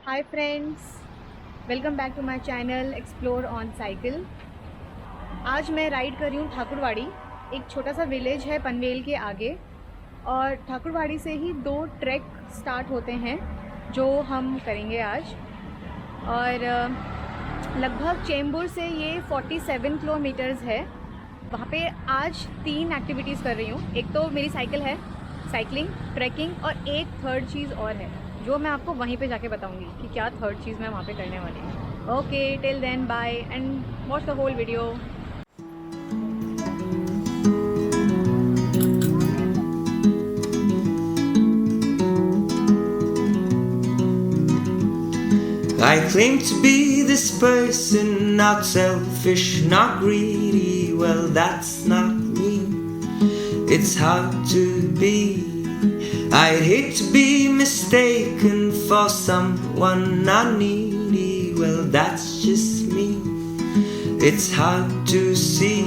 Hi friends, welcome back to my channel explore on cycle. आज मैं ride कर रही हूँ ठाकुरवाड़ी। एक छोटा सा विलेज है पनवेल के आगे, और ठाकुरवाड़ी से ही 2 ट्रैक स्टार्ट होते हैं जो हम करेंगे आज। और लगभग चेंबूर से ये 47 किलोमीटर्स है। वहाँ पे आज 3 एक्टिविटीज़ कर रही हूँ। एक तो मेरी साइकिल है, साइकिलिंग, ट्रैकिंग, और एक थर्ड चीज़ और है जो मैं आपको वहीं पे जाके बताऊंगी कि क्या थर्ड चीज़ मैं वहाँ पे करने वाली हूँ। Okay, till then bye and watch the whole video. I claim to be this person, not selfish, not greedy. Well, that's not me. It's hard to be. I'd hate to be mistaken for someone not needy. Well, that's just me. It's hard to see.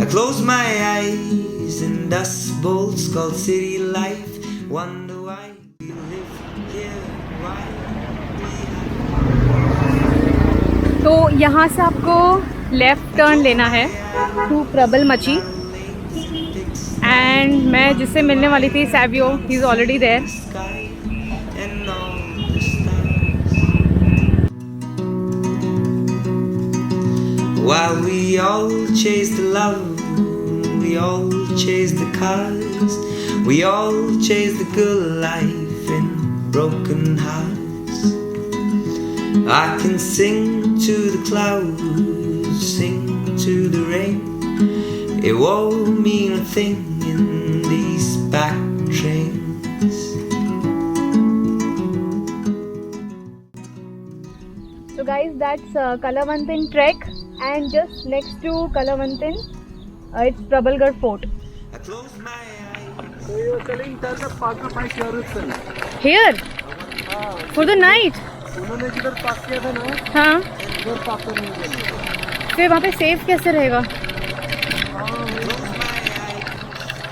I close my eyes in dust bowls called city life. Wonder why we live here. Why तो यहाँ से आपको left turn लेना है to प्रबल मची। And मैं जिससे मिलने वाली थी, Savio, he is already there. While we all chase the love, we all chase the cars, we all chase the good life in broken hearts. I can sing to the clouds, sing to the rain. It won't mean a thing in these back trains. So guys, that's Kalavantin trek, and just next to Kalavantin, it's Prabhalgarh Fort. I close my eyes. So you were telling tell the park of my share itself. Here for the night. उन्होंने जिधर park किया था ना, हाँ, उधर park करने के लिए। फिर वहाँ पे सेफ कैसे रहेगा?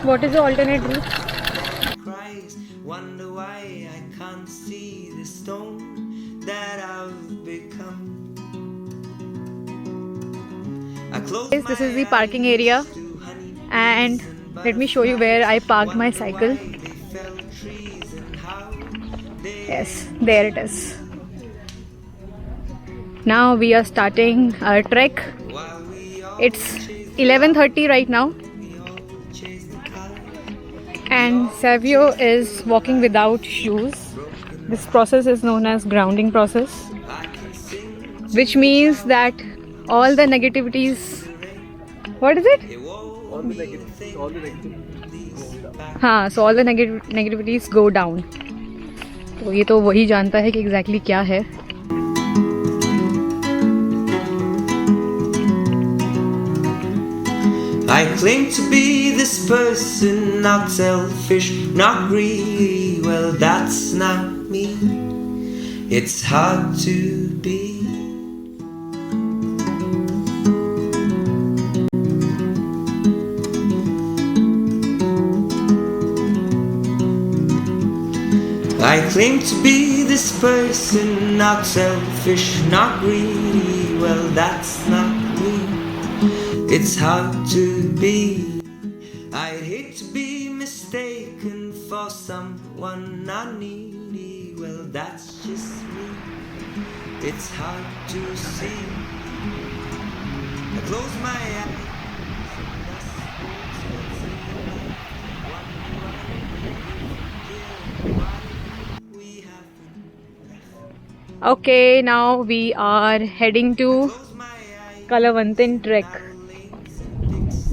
What is the alternate route? Cries, wonder why I can't see the stone that I've become. I close Guys, this my is the parking eyes area, to honey and let me show you where I parked my cycle. they fell trees and how they Yes, there it is. Now we are starting our trek. while we all It's 11:30 right now, chase the color. and Savio is walking without shoes. This process is known as grounding process, I can sing which means that all the negativities, what is it? it won't All the negative. हाँ, so all the negativities go down. तो ये तो वही जानता है कि exactly क्या है. I claim to be this person, not selfish, not greedy. Well, that's not me. It's hard to be. I claim to be this person, not selfish, not greedy. Well, that's not me. It's hard to be. I'd hate to be mistaken for someone not needy. Well, that's just me. It's hard to see. I close my eyes. We haven't. Okay, now we are heading to Close my eyes. Kalavantin trek.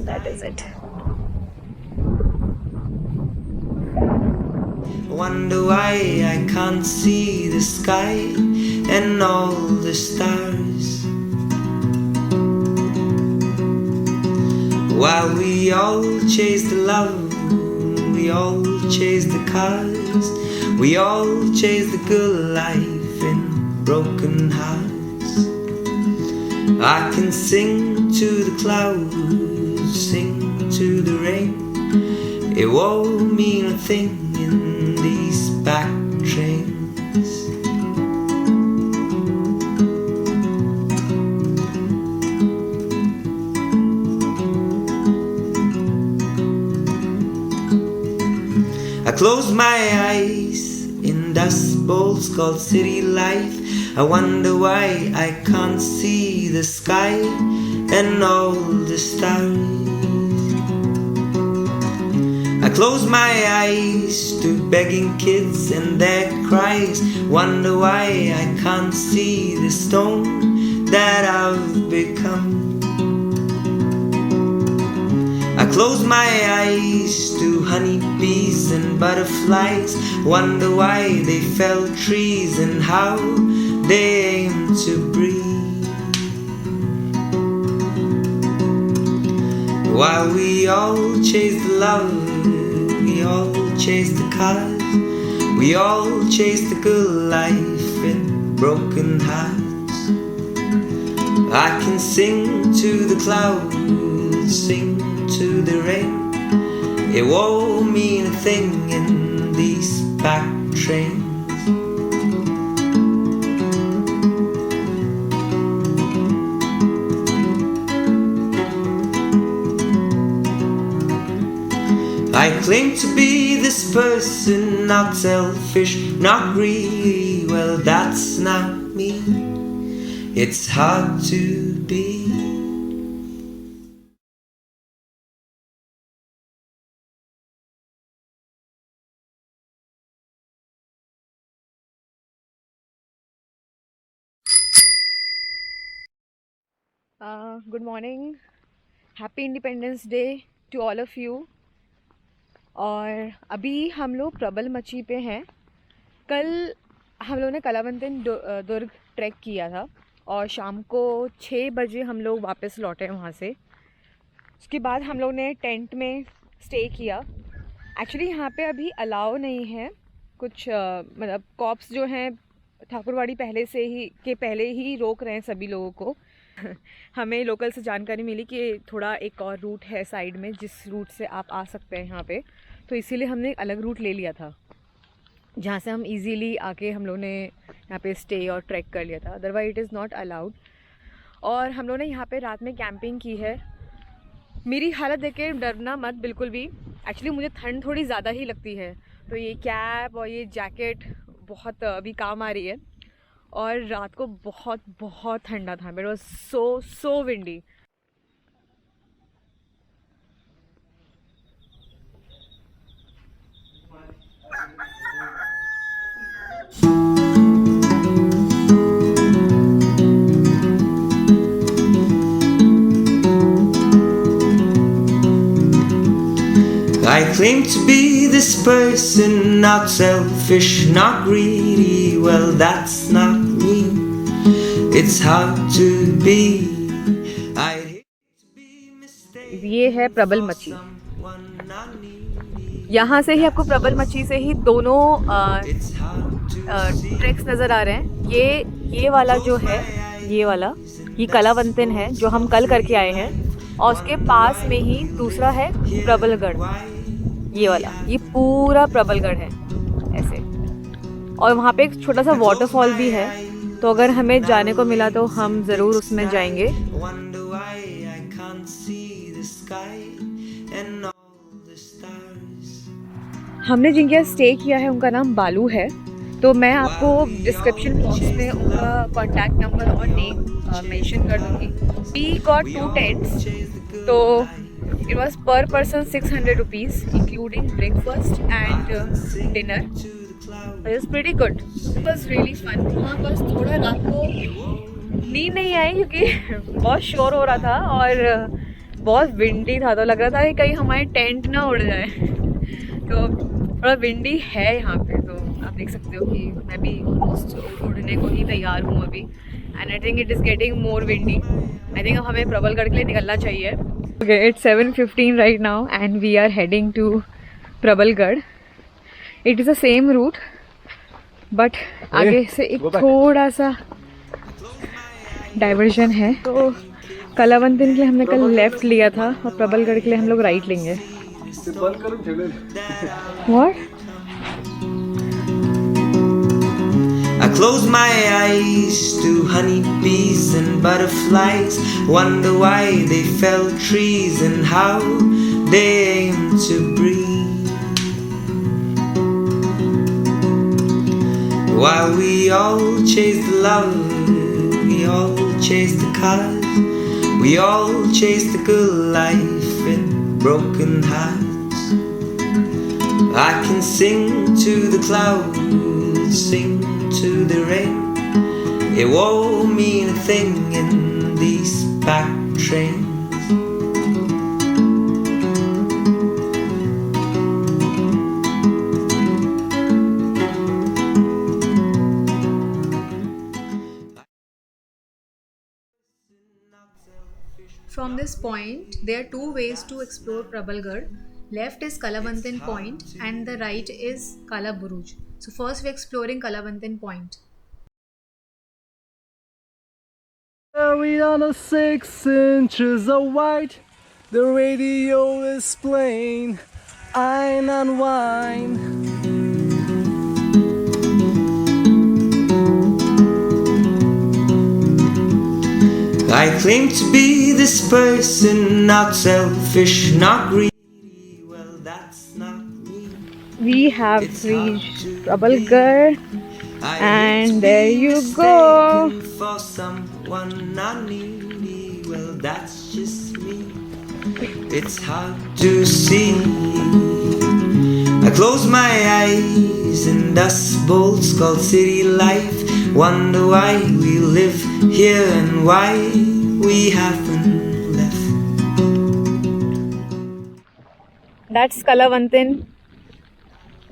That is it. Wonder why I can't see the sky and all the stars. While we all chase the love, we all chase the cars, we all chase the good life in broken hearts. I can sing to the clouds, sing to the rain. It won't mean a thing in these back trains. close my eyes in dust bowls called city life. I wonder why I can't see the sky and all the stars. I close my eyes to begging kids and their cries. Wonder why I can't see the stone that I've become. I close my eyes to honeybees and butterflies. Wonder why they fell trees and how they aim to breathe. While we all chase the love, we all chase the cars, we all chase the good life in broken hearts. I can sing to the clouds, sing to the rain. It won't mean a thing in these back trains. I claim to be this person, not selfish, not greedy. Well, that's not me. It's hard to be. Good morning, happy independence day to all of you. और अभी हम लोग प्रबल मची पे हैं। कल हम लोगों ने कलावंतन दुर्ग ट्रैक किया था और शाम को 6 बजे हम लोग वापस लौटे वहाँ से। उसके बाद हम लोग ने टेंट में स्टे किया। एक्चुअली यहाँ पे अभी अलाउ नहीं है कुछ, मतलब कॉप्स जो हैं ठाकुरवाड़ी पहले ही रोक रहे हैं सभी लोगों को। हमें लोकल से जानकारी मिली कि थोड़ा एक और रूट है साइड में जिस रूट से आप आ सकते हैं यहाँ पे, तो इसीलिए हमने एक अलग रूट ले लिया था जहाँ से हम इजीली आके हम लोग ने यहाँ पे स्टे और ट्रैक कर लिया था। Otherwise it is not allowed. और हम लोग ने यहाँ पे रात में कैंपिंग की है। मेरी हालत देख के डरना मत बिल्कुल भी। एक्चुअली मुझे ठंड थोड़ी ज़्यादा ही लगती है, तो ये कैप और ये जैकेट बहुत अभी काम आ रही है। और रात को बहुत बहुत ठंडा था। It was so windy. I claim to be this person, not selfish, not greedy. Well, that's not me. It's hard to be. I hate to be mistaken. ये है प्रबल मची। यहाँ से ही आपको प्रबल मची से ही दोनों ट्रैक्स नज़र आ रहे हैं। ये वाला जो है, ये कलावंतन है जो हम कल करके आए हैं, और उसके पास में ही दूसरा है प्रबलगढ़। ये वाला, ये पूरा प्रबलगढ़ है ऐसे। और वहाँ पे एक छोटा सा वाटरफॉल भी है, तो अगर हमें जाने को मिला तो हम ज़रूर उसमें जाएंगे। हमने जिनके यहाँ स्टे किया है उनका नाम बालू है, तो मैं आपको डिस्क्रिप्शन बॉक्स में उनका कॉन्टैक्ट नंबर और नेम मेंशन कर दूँगी। वी गॉट 2 टेंट्स, तो it was per person 600 rupees including breakfast and dinner. It was pretty good. It was really fun. वहाँ बस थोड़ा रात को नींद नहीं आई क्योंकि बहुत शोर हो रहा था और बहुत विंडी था, तो लग रहा था कि कहीं हमारे टेंट ना उड़ जाए। तो थोड़ा विंडी है यहाँ पे, तो आप देख सकते हो कि मैं भी ऑलमोस्ट उड़ने को ही तैयार हूँ अभी। And I think it is getting more windy. I think अब हमें प्रबलगढ़ के लिए निकलना चाहिए। Okay, it's 7:15 right now and we are heading to Prabalgarh. It is the same route, but आगे से एक थोड़ा सा डाइवर्जन है। तो कलावंतन के लिए हमने कल लेफ्ट लिया था और प्रबलगढ़ के लिए हम लोग राइट लेंगे। What? I close my eyes to honeybees and butterflies. Wonder why they fell trees and how they aim to breathe. While we all chase the love, we all chase the cars, we all chase the good life in broken hearts. I can sing to the clouds, sing to the rain. It won't mean a thing in these back trains. From this point, there are two ways to explore Prabalgarh. Left is Kalavantan Point and the right is Kala Buruj. So first we're exploring Kalavantan Point. We on a 6 inches of white. The radio is playing Ein and Wine. I claim to be this person, not selfish, not greedy. Well, that's not me. We have It's hard reached to Prabalgarh. I And hate to there be you mistaken go. for someone not needy. Well, that's just me. It's hard to see. I close my eyes in dust bowls called city life. Wonder why we live here and why we haven't left. That's Kalavantan.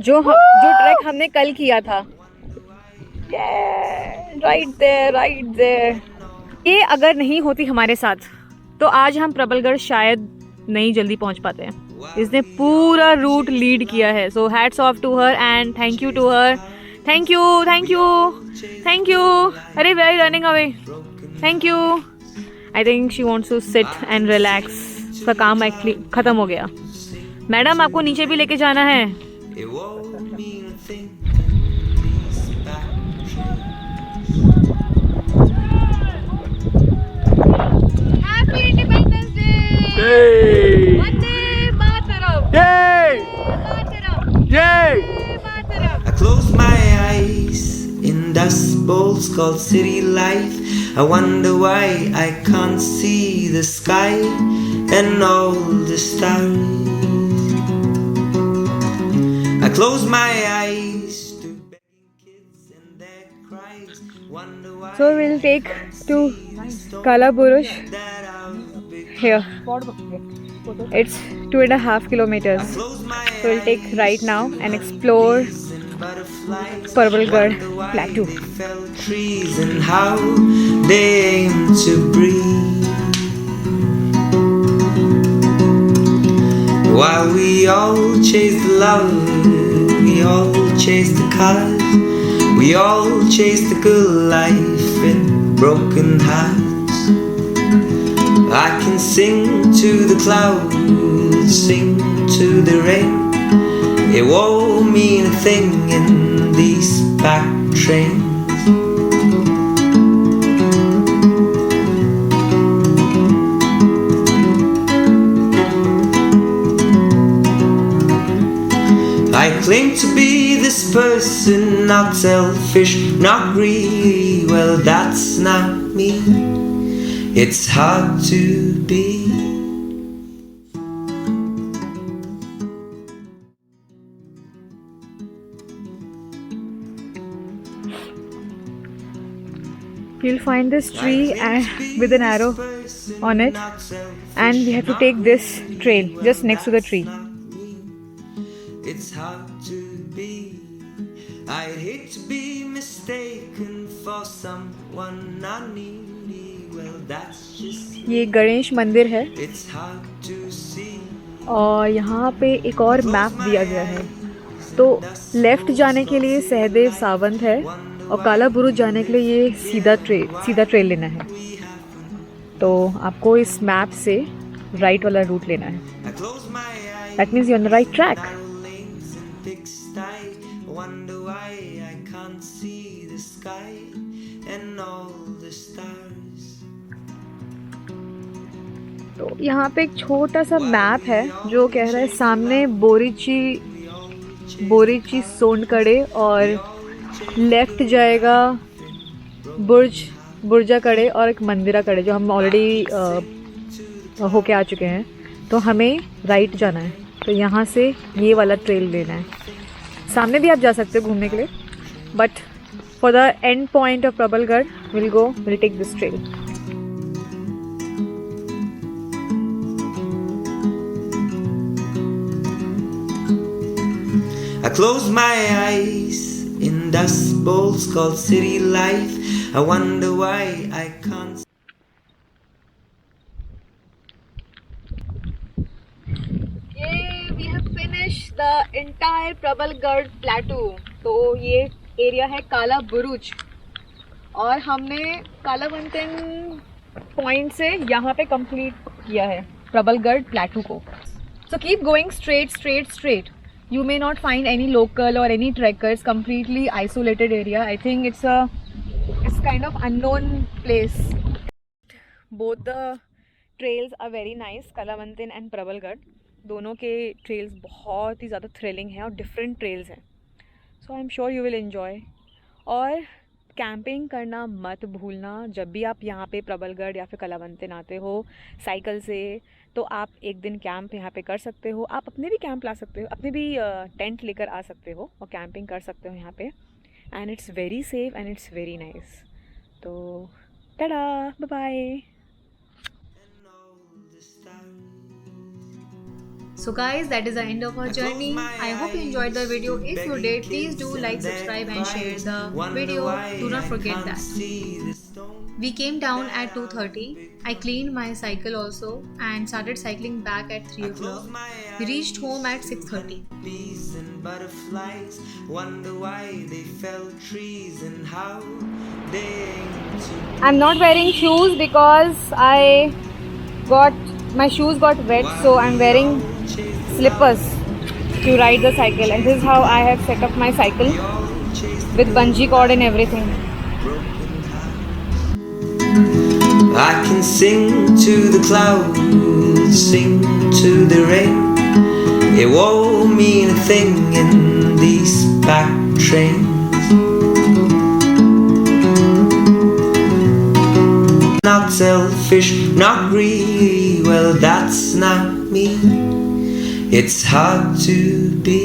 जो track हमने कल किया था. Right there. ये अगर नहीं होती हमारे साथ तो आज हम प्रबलगढ़ शायद नहीं जल्दी पहुंच पाते हैं. इसने पूरा रूट लीड किया है. So hats off to her and thank you to her. Thank you. अरे they are running away. Thank you. I think she wants to sit and relax. उसका काम एक्चुअली खत्म हो गया. मैडम आपको नीचे भी लेके जाना है. It won't mean a thing. Happy Independence Day! Yay! Vande Mataram! Yay! Yay! I close my eyes in dust bowls called city life. I wonder why I can't see the sky and all the stars. I close my eyes to begging kids and their cries. Wonder why So we'll take I can't to see the story Kala Buruj that I'll be. here. It's 2.5 kilometers. Close my So we'll take right now and explore Prabalgarh Plateau. They fell trees and how they aim to breathe. While we all chase the love, we all chase the cars, we all chase the good life in broken hearts. I can sing to the clouds, sing to the rain. It won't mean a thing in these back trains. I claim to be this person, not selfish, not greedy. Well, that's not me. It's hard to be. You'll find this tree with an arrow on it, and we have to take this trail just next to the tree. It's hard to be. I'd hate to be mistaken for someone not needy. Well, that's just ये गणेश मंदिर है it's hard to see. और यहाँ पे एक और map दिया गया है. तो लेफ्ट जाने के लिए सहदेव सावंत है और काला बुरुज जाने के लिए ये सीधा ट्रेल लेना है. तो आपको इस मैप से राइट वाला रूट लेना है. I close my eyes. That means you on the right track. Lanes and pigsty. Wonder why I can't see the sky and all the stars. तो यहाँ पे एक छोटा सा मैप है जो कह रहा है सामने बोरीची सोनकडे और लेफ्ट जाएगा बुर्जा कड़े और एक मंदिरा कड़े जो हम ऑलरेडी होके आ चुके हैं। तो हमें राइट जाना है, तो यहाँ से ये वाला ट्रेल लेना है। सामने भी आप जा सकते हो घूमने के लिए, but for the end point of Prabalgad will take this trail. I close my eyes in dust bowls called city life. I wonder why I can't. We have finished the entire Prabalgarh प्लेटू। तो ये एरिया है काला बुरुज और हमने कालावंतन point से यहाँ पे कंप्लीट किया है प्रबलगढ़ प्लेटू को। So keep going straight. You may not find any local or any trekkers. Completely isolated area. I think it's kind of unknown place. Both the trails are very nice. कलावंतिन and Prabalgarh दोनों के trails बहुत ही ज़्यादा thrilling हैं और different trails हैं. So I'm sure you will enjoy. और camping करना मत भूलना। जब भी आप यहाँ पे प्रबलगढ़ या फिर कलावंतिन आते हो साइकिल से, तो आप एक दिन कैंप यहाँ पे कर सकते हो। आप अपने भी कैंप ला सकते हो, अपने भी टेंट लेकर आ सकते हो और कैंपिंग कर सकते हो यहाँ पे। And it's very safe and it's very nice. तो tata, bye bye. So guys, that is the end of our journey. I hope you enjoyed the video. If you did, please do like, subscribe and share the video. Do not forget that. We came down at 2:30. I cleaned my cycle also and started cycling back at 3 o'clock. We reached home at 6:30. Bees and butterflies wonder why they fell trees and how they I'm not wearing shoes because my shoes got wet, so I'm wearing slippers to ride the cycle, and this is how I have set up my cycle with bungee cord and everything. I can sing to the clouds, sing to the rain. It won't mean a thing in these back trains. Not selfish, not greedy, well that's not me. It's hard to be